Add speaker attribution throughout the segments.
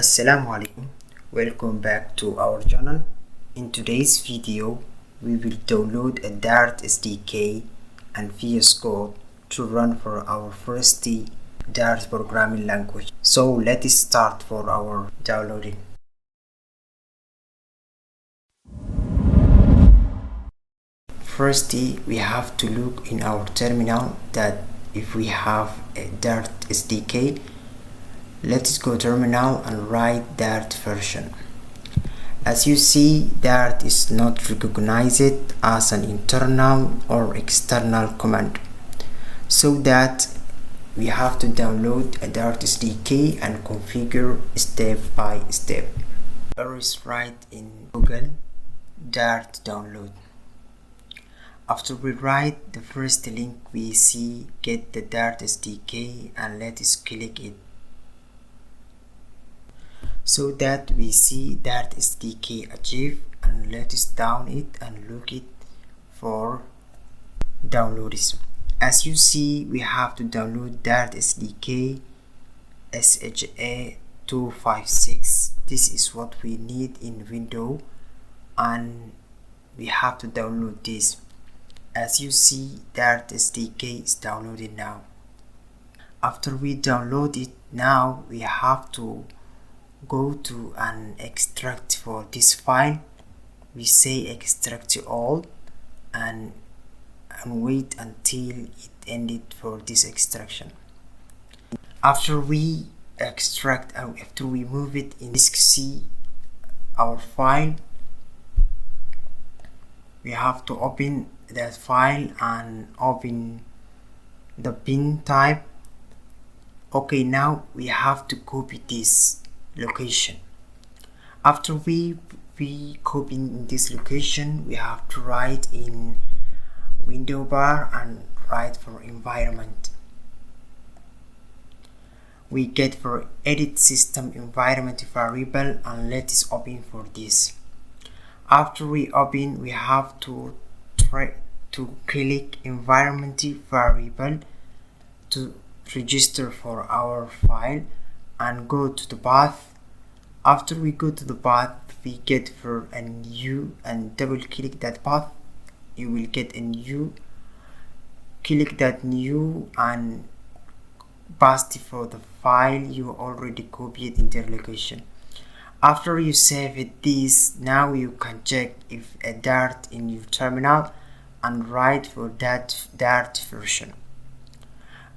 Speaker 1: Assalamu alaikum, welcome back to our channel. In today's video we will download a Dart SDK and vscode to run for our first Dart programming language. So let's start for our downloading. Firstly, we have to look in our terminal that if we have a Dart SDK. Let's go terminal and write Dart version. As you see, Dart is not recognized as an internal or external command, so that we have to download a Dart SDK and configure step by step. First, write in Google Dart download. After we write the first link, we see get the Dart SDK and let's click it, so that we see Dart SDK achieved, and let's down it and look it for downloads. As you see, we have to download Dart SDK SHA256. This is what we need in Windows, and we have to download this. As you see, Dart SDK is downloaded now. After we download it, now we have to go to an extract for this file. We say extract all and wait until it ended for this extraction. After we extract, after we move it in disk C, our file, we have to open that file and open the bin type. Okay, now we have to copy this location. After we copy in this location, we have to write in window bar and write for environment. We get for edit system environment variable, and let's open for this. After we open, we have to try to click environment variable to register for our file and go to the path. After we go to the path, we get for a new and double click that path. You will get a new. Click that new and paste for the file you already copied in their location. After you save it this, now you can check if a Dart in your terminal and write for that Dart version.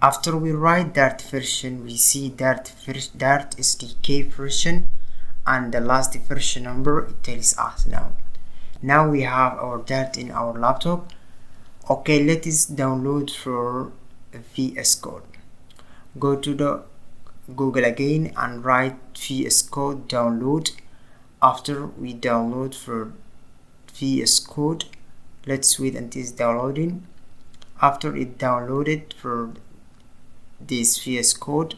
Speaker 1: After we write Dart version, we see Dart SDK version and the last version number. It tells us now we have our Dart in our laptop. Okay, let us download for vscode. Go to the Google again and write vscode download. After we download for vscode, let's wait until it's downloading. After it downloaded for this vscode,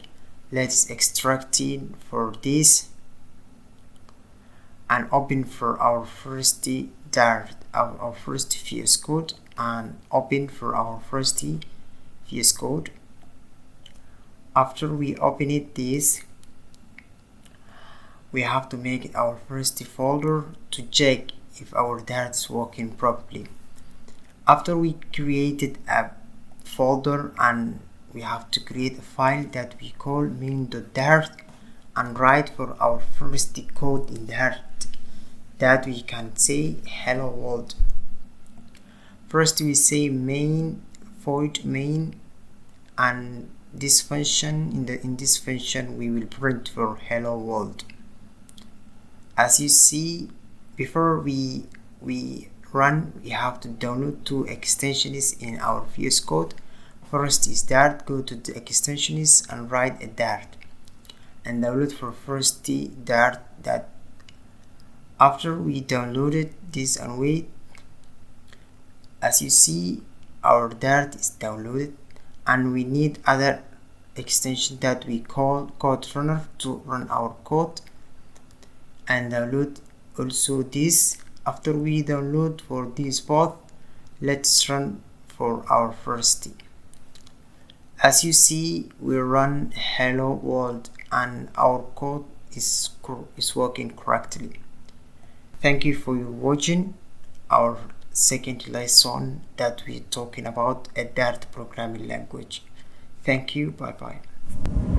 Speaker 1: let's extract it for this and open for our first Dart, our first vscode, and open for our first vscode. After we open it this, we have to make it our first folder to check if our Dart is working properly. After we created a folder, and we have to create a file that we call main.dart and write for our first code in Dart that we can say hello world. First we say main void main, and this function in this function we will print for hello world. As you see, before we run, we have to download two extensions in our vscode. First is Dart. Go to the extensions and write a Dart and download for first Dart. That after we downloaded this and wait, as you see, our Dart is downloaded, and we need other extension that we call code runner to run our code and download also this. After we download for this both, let's run for our first. As you see, we run hello world and our code is working correctly. Thank you for watching our second lesson that we're talking about a Dart programming language. Thank you. Bye bye.